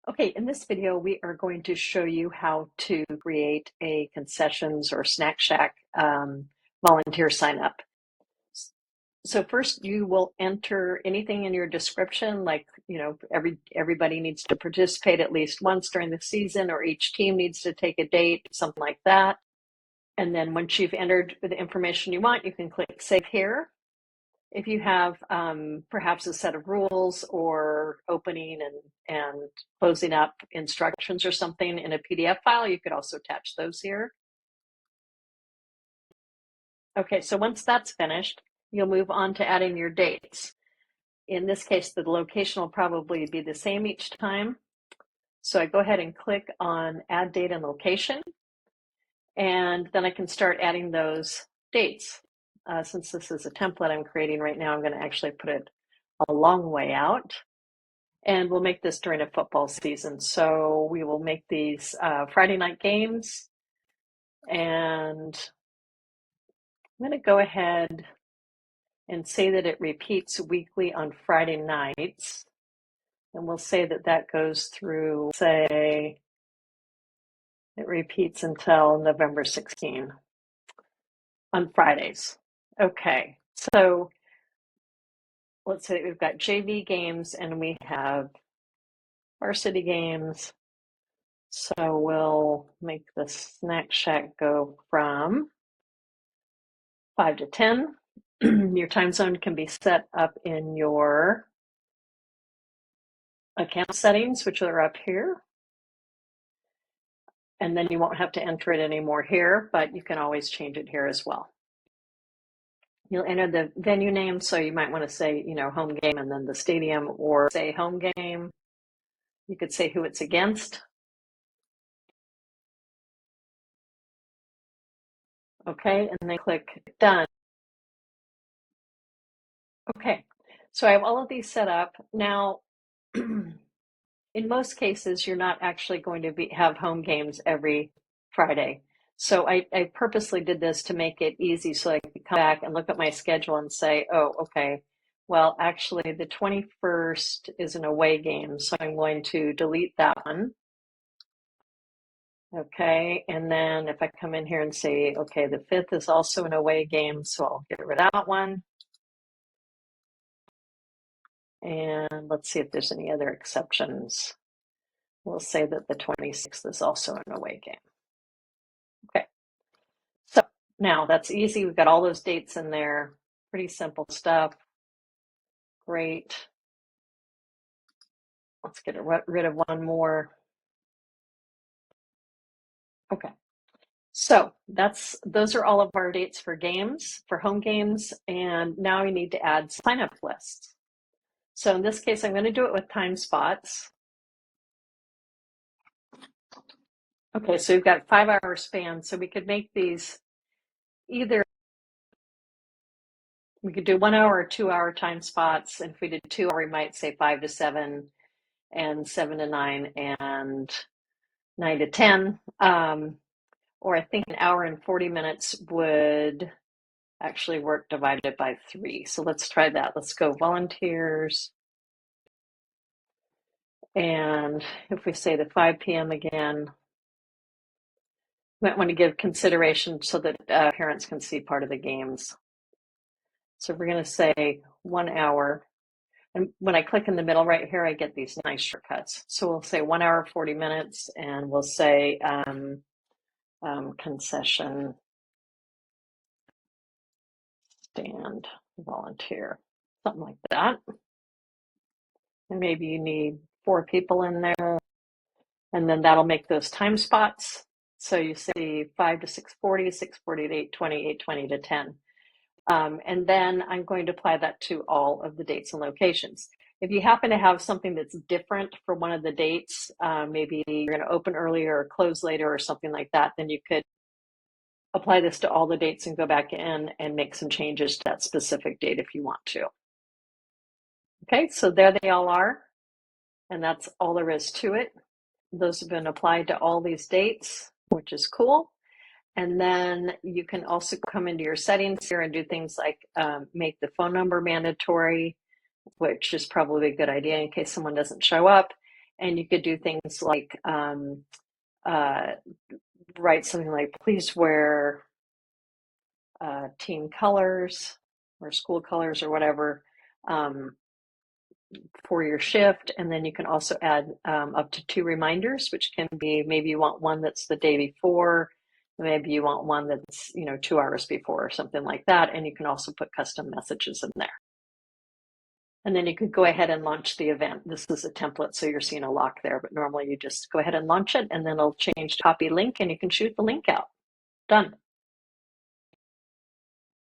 Okay, in this video, we are going to show you how to create a concessions or snack shack volunteer sign up. So first, you will enter anything in your description, like everybody needs to participate at least once during the season, or each team needs to take a date, something like that. And then once you've entered the information you want, you can click Save Here. If you have perhaps a set of rules or opening and closing up instructions or something in a PDF file, you could also attach those here. Okay, so once that's finished, you'll move on to adding your dates. In this case, the location will probably be the same each time. So I go ahead and click on Add Date and Location, and then I can start adding those dates. Since this is a template I'm creating right now, I'm going to actually put it a long way out. And we'll make this during a football season. So we will make these Friday night games. And I'm going to go ahead and say that it repeats weekly on Friday nights. And we'll say that that goes through, say, it repeats until November 16 on Fridays. Okay, so let's say we've got JV games and we have varsity games. So we'll make the snack shack go from 5 to 10. Your time zone can be set up in your account settings, which are up here. And then you won't have to enter it anymore here, but you can always change it here as well. You'll enter the venue name, so you might want to say, home game and then the stadium, or say home game. You could say who it's against. Okay, and then click Done. Okay, so I have all of these set up. Now, in most cases, you're not actually going to have home games every Friday. So I purposely did this to make it easy so I could come back and look at my schedule and say, oh, okay, well, actually the 21st is an away game, so I'm going to delete that one. Okay, and then if I come in here and say, okay, the 5th is also an away game, so I'll get rid of that one. And let's see if there's any other exceptions. We'll say that the 26th is also an away game. Okay, so now that's easy. We've got all those dates in there. Pretty simple stuff. Great. Let's get rid of one more. Okay, so those are all of our dates for games, for home games, and now we need to add sign-up lists. So in this case, I'm going to do it with time spots. Okay, so we've got 5-hour span, so we could make these either, we could do 1 hour or 2-hour time spots, and if we did 2 hour, we might say 5 to 7 and 7 to 9 and 9 to 10. Or I think 1 hour and 40 minutes would actually work divided by 3. So let's try that. Let's go volunteers. And if we say the 5 p.m. again, you might want to give consideration so that parents can see part of the games. So we're going to say 1 hour. And when I click in the middle right here, I get these nice shortcuts. So we'll say 1 hour, 40 minutes, and we'll say concession stand volunteer, something like that. And maybe you need 4 people in there, and then that'll make those time spots. So you see 5 to 6:40, 6:40 to 8:20, 8:20 to 10. And then I'm going to apply that to all of the dates and locations. If you happen to have something that's different for one of the dates, maybe you're going to open earlier or close later or something like that, then you could apply this to all the dates and go back in and make some changes to that specific date if you want to. Okay, so there they all are. And that's all there is to it. Those have been applied to all these dates, which is cool. And then you can also come into your settings here and do things like make the phone number mandatory, which is probably a good idea in case someone doesn't show up. And you could do things like write something like, please wear team colors or school colors or whatever um, for your shift. And then you can also add up to 2 reminders, which can be, maybe you want one that's the day before, maybe you want one that's 2 hours before or something like that. And you can also put custom messages in there. And then you could go ahead and launch the event. This is a template, so you're seeing a lock there, but normally you just go ahead and launch it, and then it'll change to copy link, and you can shoot the link out. Done.